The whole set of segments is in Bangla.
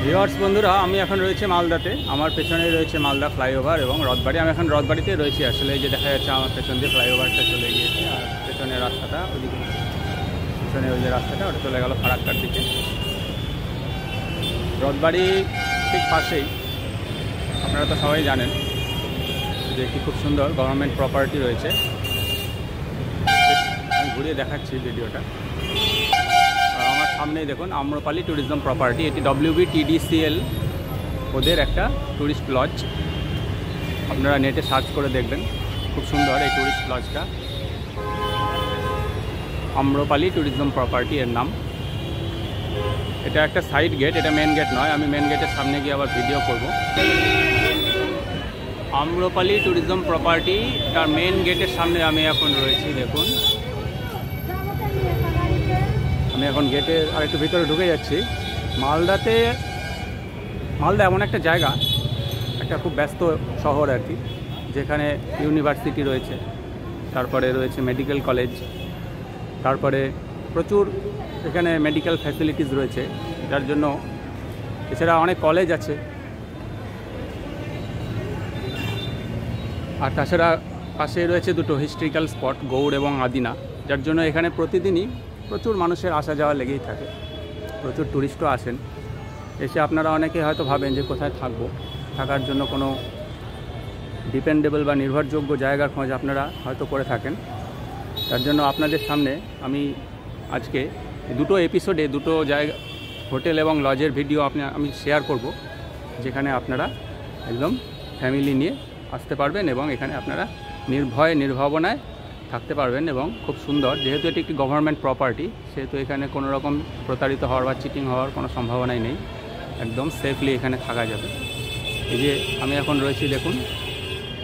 ভিউয়ার্স বন্ধুরা, আমি এখন রয়েছে মালদাতে। আমার পেছনে রয়েছে মালদা ফ্লাইওভার এবং রথবাড়ি। আমি এখন রথবাড়িতে রয়েছি। আসলে এই যে দেখা যাচ্ছে আমার পেছন দিয়ে ফ্লাইওভারটা চলে গিয়েছে, আর পেছনের রাস্তাটা ওইদিকে, পেছনে ওই যে রাস্তাটা ওটা চলে গেল ফারাক্কার দিকে। রথবাড়ি ঠিক পাশেই, আপনারা তো সবাই জানেন যে একটি খুব সুন্দর গভর্নমেন্ট প্রপার্টি রয়েছে। আমি ঘুরিয়ে দেখাচ্ছি ভিডিওটা। আমার সামনেই দেখুন আম্রপালি ট্যুরিজম প্রপার্টি। এটি WBTDCL ওদের একটা ট্যুরিস্ট লজ। আপনারা নেটে সার্চ করে দেখবেন, খুব সুন্দর এই ট্যুরিস্ট লজটা। আম্রপালি ট্যুরিজম প্রপার্টি এর নাম। এটা একটা সাইড গেট, এটা মেন গেট নয়। আমি মেন গেটের সামনে গিয়ে আবার ভিডিও করব। আম্রপালি ট্যুরিজম প্রপার্টি তার মেন গেটের সামনে আমি এখন রয়েছি। দেখুন, আমি এখন গেটের আরেকটু ভিতরে ঢুকে যাচ্ছি। মালদা এমন একটা জায়গা, একটা খুব ব্যস্ত শহর আর কি, যেখানে ইউনিভার্সিটি রয়েছে, তারপরে রয়েছে মেডিকেল কলেজ, তারপরে প্রচুর এখানে মেডিকেল ফ্যাসিলিটিস রয়েছে, যার জন্য এছাড়া অনেক কলেজ আছে। আর তাছাড়া পাশে রয়েছে দুটো হিস্ট্রিক্যাল স্পট, গৌড় এবং আদিনা, যার জন্য এখানে প্রতিদিনই প্রচুর মানুষের আসা যাওয়া লেগেই থাকে। প্রচুর ট্যুরিস্টও আসেন। এসে আপনারা অনেকে হয়তো ভাবেন যে কোথায় থাকবো, থাকার জন্য কোনো ডিপেন্ডেবল বা নির্ভরযোগ্য জায়গার খোঁজ আপনারা হয়তো করে থাকেন। তার জন্য আপনাদের সামনে আমি আজকে দুটো এপিসোডে দুটো জায়গা, হোটেল এবং লজের ভিডিও আমি শেয়ার করব, যেখানে আপনারা একদম ফ্যামিলি নিয়ে আসতে পারবেন এবং এখানে আপনারা নির্ভাবনায় থাকতে পারবেন। এবং খুব সুন্দর, যেহেতু এটি একটি গভর্নমেন্ট প্রপার্টি, সেহেতু এখানে কোনো রকম প্রতারিত হওয়ার বা চিটিং হওয়ার কোনো সম্ভাবনাই নেই। একদম সেফলি এখানে থাকা যাবে। এই যে আমি এখন রয়েছি, দেখুন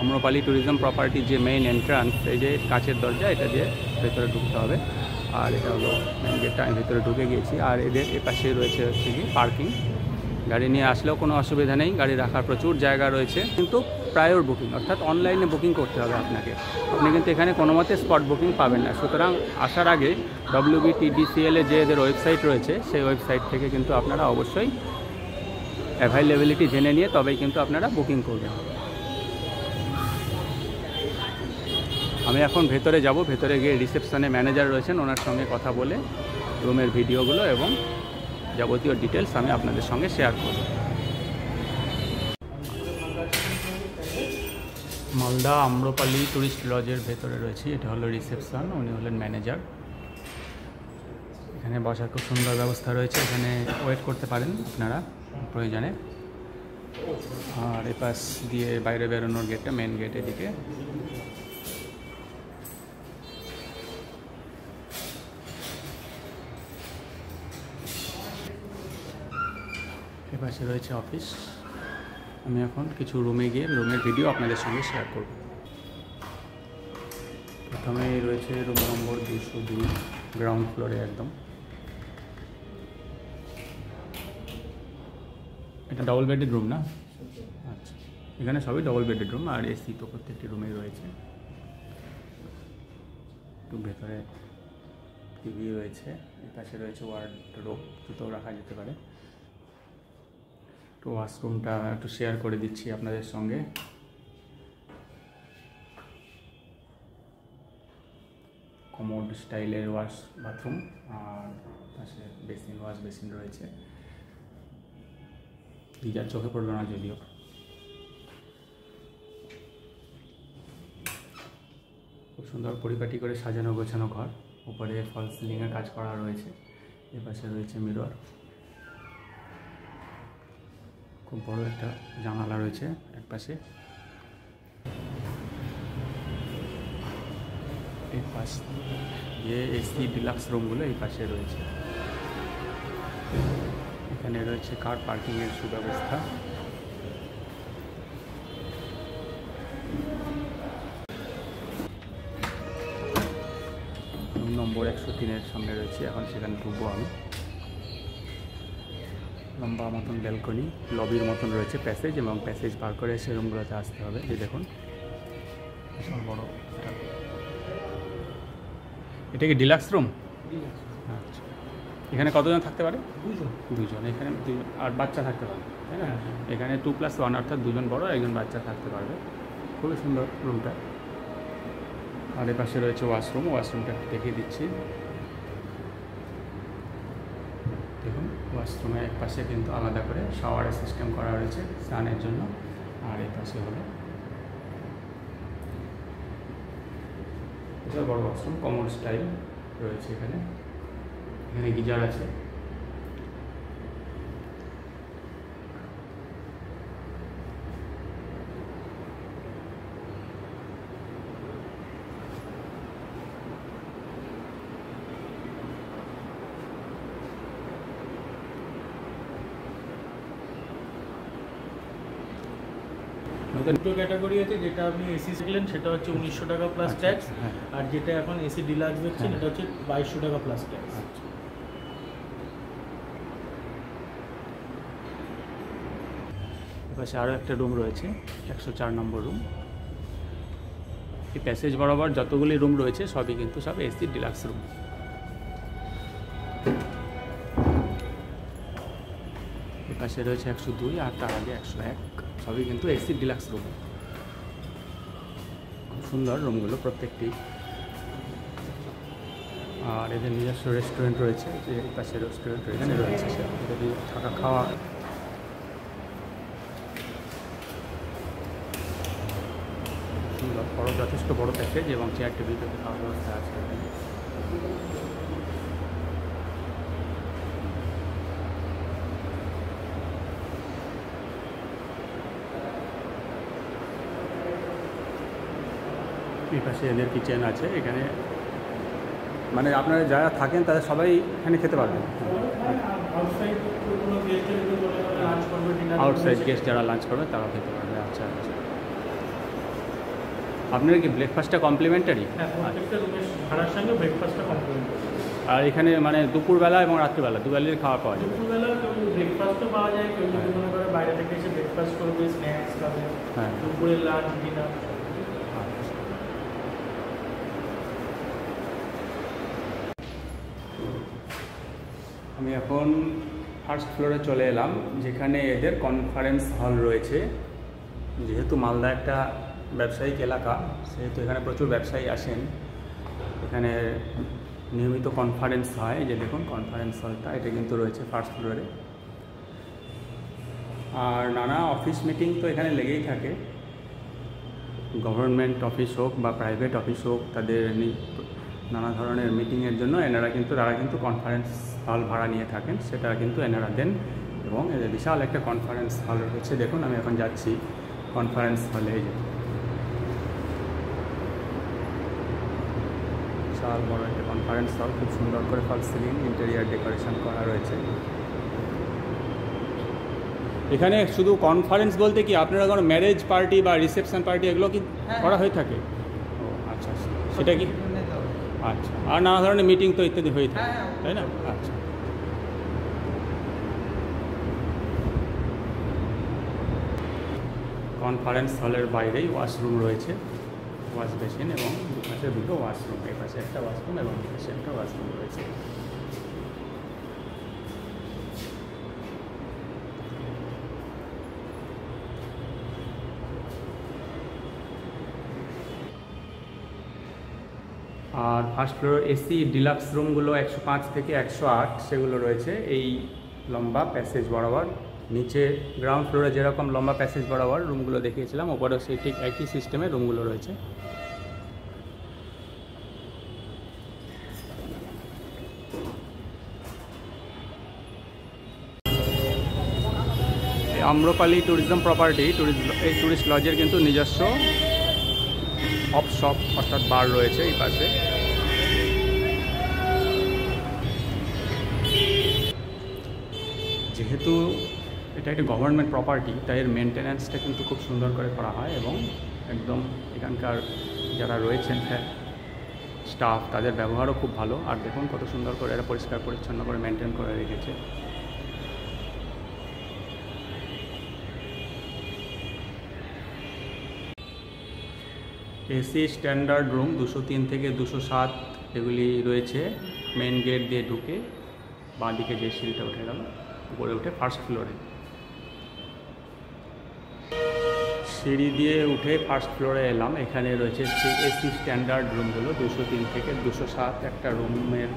আম্রপালি ট্যুরিজম প্রপার্টির যে মেইন এন্ট্রান্স, এই যে কাচের দরজা, এটা দিয়ে ভেতরে ঢুকতে হবে। আর এটা হলো মেইন গেটটা, আমি ভেতরে ঢুকে গিয়েছি। আর এদের এপাশে রয়েছে হচ্ছে কি পার্কিং। গাড়ি নিয়ে আসলেও কোনো অসুবিধা নেই, গাড়ি রাখার প্রচুর জায়গা রয়েছে। কিন্তু প্রায়র বুকিং, অর্থাৎ অনলাইনে বুকিং করতে হবে আপনাকে। আপনি কিন্তু এখানে কোনো মতে স্পট বুকিং পাবেন না। সুতরাং আসার আগে WBTDCL যে এদের ওয়েবসাইট রয়েছে, সেই ওয়েবসাইট থেকে কিন্তু আপনারা অবশ্যই অ্যাভেলেবিলিটি জেনে নিয়ে তবেই কিন্তু আপনারা বুকিং করবেন। আমি এখন ভেতরে যাব। ভেতরে গিয়ে রিসেপশনে ম্যানেজার রয়েছেন, ওনার সঙ্গে কথা বলে রুমের ভিডিওগুলো এবং যাবতীয় ডিটেলস আমি আপনাদের সঙ্গে শেয়ার করব। মালদা আম্রপালি ট্যুরিস্ট লজের ভেতরে রয়েছি। এটা হলো রিসেপশন, উনি হলেন ম্যানেজার। এখানে বসার খুব সুন্দর ব্যবস্থা রয়েছে, এখানে ওয়েট করতে পারেন আপনারা প্রয়োজনে। আর এপাশ দিয়ে বাইরে বেরোনোর গেটটা মেন গেট এদিকে। এপাশে রয়েছে অফিস। আমি এখন কিছু রুমে গিয়ে রুমের ভিডিও আপনাদের সঙ্গে শেয়ার করব। প্রথমে রয়েছে রুম নম্বর 202, গ্রাউন্ড ফ্লোরে একদম। এটা ডবল বেডেড রুম না? আচ্ছা, এখানে সবই ডবল বেডেড রুম, আর এসি তো প্রত্যেকটি রুমেই রয়েছে। একটু ভেতরে টিভি রয়েছে। এপাশে রয়েছে ওয়ার্ডরোব, জুতো রাখা যেতে পারে। তো ওয়াশরুমটা একটু শেয়ার করে দিচ্ছি আপনাদের সঙ্গে। কমোড স্টাইলের ওয়াশ বাথরুম, আর পাশে ওয়াশ বেসিন রয়েছে। গিজার চোখে পড়লো না যদিও। খুব সুন্দর পরিপাটি করে সাজানো গোছানো ঘর। উপরে ফল সিলিংয়ের কাজ করা রয়েছে। এপাশে রয়েছে মিরর। খুব বড় একটা জানালা রয়েছে এক পাশে। এই পাশ যে এসি ডিলাক্স রুমগুলো এই পাশে রয়েছে। এখানে রয়েছে কার পার্কিংয়ের সুব্যবস্থা। রুম নম্বর 103-এর সামনে রয়েছে, এখন সেখানে ঢুকবো আমি। লম্বা মতন ব্যালকনি, লবির মতন রয়েছে প্যাসেজ, এবং প্যাসেজ পার করে এসে রুমগুলোতে আসতে হবে। এই দেখুন বিশাল বড়। এটা কি ডিলাক্স রুম? আচ্ছা, এখানে কতজন থাকতে পারে? দুজন। এখানে দুজন, আর বাচ্চা থাকতে পারবে, তাই না? এখানে 2+1 অর্থাৎ দুজন বড় একজন বাচ্চা থাকতে পারবে। খুবই সুন্দর রুমটা। আর এর পাশে রয়েছে ওয়াশরুমটা দেখিয়ে দিচ্ছি। দেখুন, ওয়াশরুমের এক পাশে কিন্তু আলাদা করে শাওয়ারের সিস্টেম করা রয়েছে স্নানের জন্য। আর এই পাশে হলো এটা বড় ওয়াশরুম, কমোড স্টাইল রয়েছে এখানে। এখানে গিজার আছে। দুটো ক্যাটাগরি আছে, যেটা আপনি এসি শিখলেন সেটা হচ্ছে 1900 টাকা প্লাস ট্যাক্স, আর যেটা এখন এসি ডিলাক্স দেখছেন এটা হচ্ছে 2200 টাকা প্লাস ট্যাক্স। এপাশে আরও একটা রুম রয়েছে, 104 নম্বর রুম। এই প্যাসেজ বরাবর যতগুলি রুম রয়েছে সবই কিন্তু সব এসি ডিলাক্স রুম। এপাশে রয়েছে 102 আর তার আগে 101, সবই কিন্তু এসি ডিলাক্স রুম। খুব সুন্দর রুমগুলো প্রত্যেকটি। আর এদের নিজস্ব রেস্টুরেন্ট রয়েছে, যে এই পাশে রেস্টুরেন্ট রয়েছে যদি থাকা খাওয়া। সুন্দর বড়, যথেষ্ট বড় প্যাকেজ এবং চেয়ার টেবিল পেতে খাওয়ার ব্যবস্থা আছে এখানে। এই পাশে এদের কিচেন আছে। এখানে মানে আপনারা যারা থাকেন তারা সবাই এখানে খেতে পারবেন। আউটসাইড গেস্ট যারা লাঞ্চ করবে তারা খেতে পারবে। আচ্ছা আচ্ছা। আপনার কি ব্রেকফাস্টটা কমপ্লিমেন্টারি? ভাড়ার সঙ্গে ব্রেকফাস্টটা কমপ্লিমেন্টারি। আর এখানে মানে দুপুরবেলা এবং রাত্রিবেলা দুবেলার খাওয়া পাওয়া যাবে? দুপুরবেলা ব্রেকফাস্টও পাওয়া যায়, কেউ যদি মনে করে বাইরে থেকে এসে ব্রেকফাস্ট করবে, স্ন্যাক্স খাবে, দুপুরে লাঞ্চ ডিনার। আমি এখন ফার্স্ট ফ্লোরে চলে এলাম, যেখানে এদের কনফারেন্স হল রয়েছে। যেহেতু মালদা একটা ব্যবসায়িক এলাকা, সেহেতু এখানে প্রচুর ব্যবসায়ী আসেন। এখানে নিয়মিত কনফারেন্স হয়। এই যে দেখুন কনফারেন্স হলটা, এটা কিন্তু রয়েছে ফার্স্ট ফ্লোরে। আর নানা অফিস মিটিং তো এখানে লেগেই থাকে। গভর্নমেন্ট অফিস হোক বা প্রাইভেট অফিস হোক, তাদের নানা ধরনের মিটিংয়ের জন্য তারা কিন্তু কনফারেন্স হল ভাড়া নিয়ে থাকেন, সেটা কিন্তু এনারা দেন। এবং এদের বিশাল একটা কনফারেন্স হল রয়েছে। দেখুন আমি এখন যাচ্ছি কনফারেন্স হলে। এই যে বিশাল বড় একটা কনফারেন্স হল, খুব সুন্দর করে ফল সিলিং ইন্টেরিয়ার ডেকোরেশন করা রয়েছে। এখানে শুধু কনফারেন্স বলতে কি আপনারা কোনো ম্যারেজ পার্টি বা রিসেপশন পার্টি এগুলো কি করা হয়ে থাকে? ও আচ্ছা, সেটা কি? আচ্ছা, আর নানা ধরনের মিটিং তো ইত্যাদি হয়ে থাকে, তাই না? আচ্ছা। কনফারেন্স হলের বাইরেই ওয়াশরুম রয়েছে, ওয়াশ বেসিন এবং দুপাশে দুটো ওয়াশরুম। এই পাশে একটা ওয়াশরুম এবং এই পাশে একটা ওয়াশরুম রয়েছে। আর ফার্স্ট ফ্লোর এসি ডিলাক্স রুমগুলো 105 থেকে 108 সেগুলো রয়েছে এই লম্বা প্যাসেজ বরাবর। নিচে গ্রাউন্ড ফ্লোরে যেরকম লম্বা প্যাসেজ বরাবর রুমগুলো দেখিয়েছিলাম, ওপরেও সেই ঠিক একই সিস্টেমে রুমগুলো রয়েছে। আম্রপালি ট্যুরিজম প্রপার্টি এই ট্যুরিস্ট লজের কিন্তু নিজস্ব অফ শপ অর্থাৎ বার রয়েছে এই পাশে। যেহেতু এটা একটা গভর্নমেন্ট প্রপার্টি, তাই এর মেনটেন্যান্সটা কিন্তু খুব সুন্দর করে করা হয় এবং একদম এখানকার যারা রয়েছেন স্টাফ, তাদের ব্যবহারও খুব ভালো। আর দেখুন কত সুন্দর করে এরা পরিষ্কার পরিচ্ছন্ন করে মেনটেন করে রেখেছে। এসি স্ট্যান্ডার্ড রুম 203 থেকে 207 এগুলি রয়েছে মেন গেট দিয়ে ঢুকে। বাঁ দিকে যে সিঁড়িটা উঠে গেল উপরে উঠে ফার্স্ট ফ্লোরে। সিঁড়ি দিয়ে উঠে ফার্স্ট ফ্লোরে এলাম। এখানে রয়েছে এসি স্ট্যান্ডার্ড রুমগুলো, 203 থেকে 207 একটা রুমের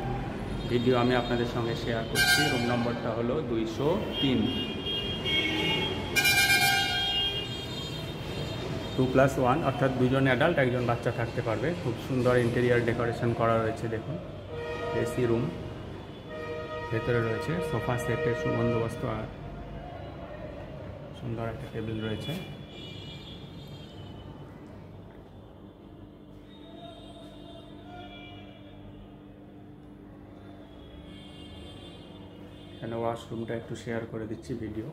ভিডিও আমি আপনাদের সঙ্গে শেয়ার করছি। রুম নম্বরটা হলো 203। 2+1 অর্থাৎ 2জন অ্যাডাল্ট 1জন বাচ্চা থাকতে পারবে। খুব সুন্দর ইন্টেরিয়ার ডেকোরেশন করা রয়েছে, দেখুন। এসি রুম, ভেতরে রয়েছে সোফা সেটের সুবন্দোবস্ত আর সুন্দর একটা টেবিল রয়েছে। এখানে ওয়াশরুমটা একটু শেয়ার করে দিচ্ছি ভিডিও।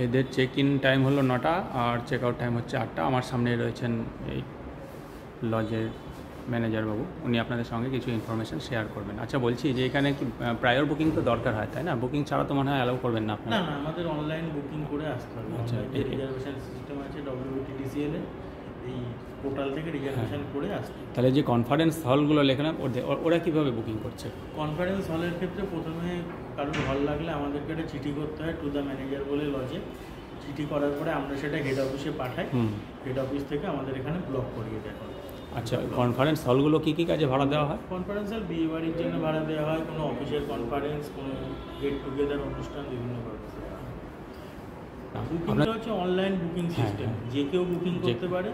এদের চেক ইন টাইম হলো 9টা আর চেক আউট টাইম হচ্ছে 8টা। আমার সামনে রয়েছেন এই লজের ম্যানেজার বাবু, উনি আপনাদের সঙ্গে কিছু ইনফরমেশন শেয়ার করবেন। আচ্ছা, বলছি যে এখানে কি প্রায়র বুকিং তো দরকার হয়, তাই না? বুকিং ছাড়া তো মনে হয় অ্যালাউ করবেন না আপনারা? না না, আমাদের অনলাইন বুকিং করে আসতে হবে। আচ্ছা, রিজার্ভেশন সিস্টেম আছে WTTCL এ, এই পোর্টাল থেকে রিজার্ভেশন করে আসতে হবে। তাহলে যে কনফারেন্স হলগুলো লেখলাম ওরা কীভাবে বুকিং করছে? কনফারেন্স হলের ক্ষেত্রে প্রথমে কারোর হল লাগলে আমাদেরকে একটা চিঠি করতে হয় টু দ্য ম্যানেজার বলে লজে। চিঠি করার পরে আমরা সেটা হেড অফিসে পাঠাই। হেড অফিস থেকে আমাদের এখানে ব্লক করিয়ে দেওয়া হয়। আচ্ছা, কনফারেন্স হলগুলো কী কী কাজে ভাড়া দেওয়া হয়? কনফারেন্স হল বিয়ে বাড়ির জন্য ভাড়া দেওয়া হয়, কোনো অফিসের কনফারেন্স, কোনো গেট টুগেদার অনুষ্ঠান, বিভিন্ন পারপাসে। বুকিংটা হচ্ছে অনলাইন বুকিং সিস্টেম, যে কেউ বুকিং করতে পারে।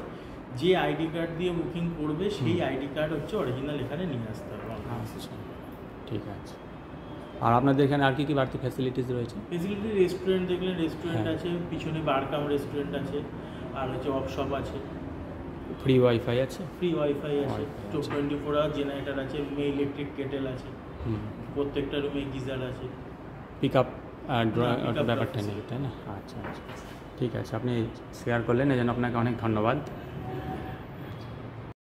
যে আইডি কার্ড দিয়ে বুকিং করবে সেই আইডি কার্ড হচ্ছে অরিজিনাল এখানে নিয়ে আসতে হবে। আচ্ছা, ঠিক আছে। আর আপনাদের এখানে আর কি কি বাড়তি ফ্যাসিলিটিস রয়েছে? ফেসিলিটি রেস্টুরেন্ট দেখলে রেস্টুরেন্ট আছে, পিছনে বার কাম রেস্টুরেন্ট আছে, আর হচ্ছে ওয়ার্কশপ আছে। ফ্রি ওয়াইফাই আছে? ফ্রি ওয়াইফাই আছে, 24 আওয়ার জেনারেটর আছে, ইলেকট্রিক কেটেল আছে, প্রত্যেকটা রুমে গিজার আছে। পিক আপ ব্যাপারটা নেই, তাই না? আচ্ছা আচ্ছা, ঠিক আছে। আপনি শেয়ার করলেন, এই জন্য আপনাকে অনেক ধন্যবাদ।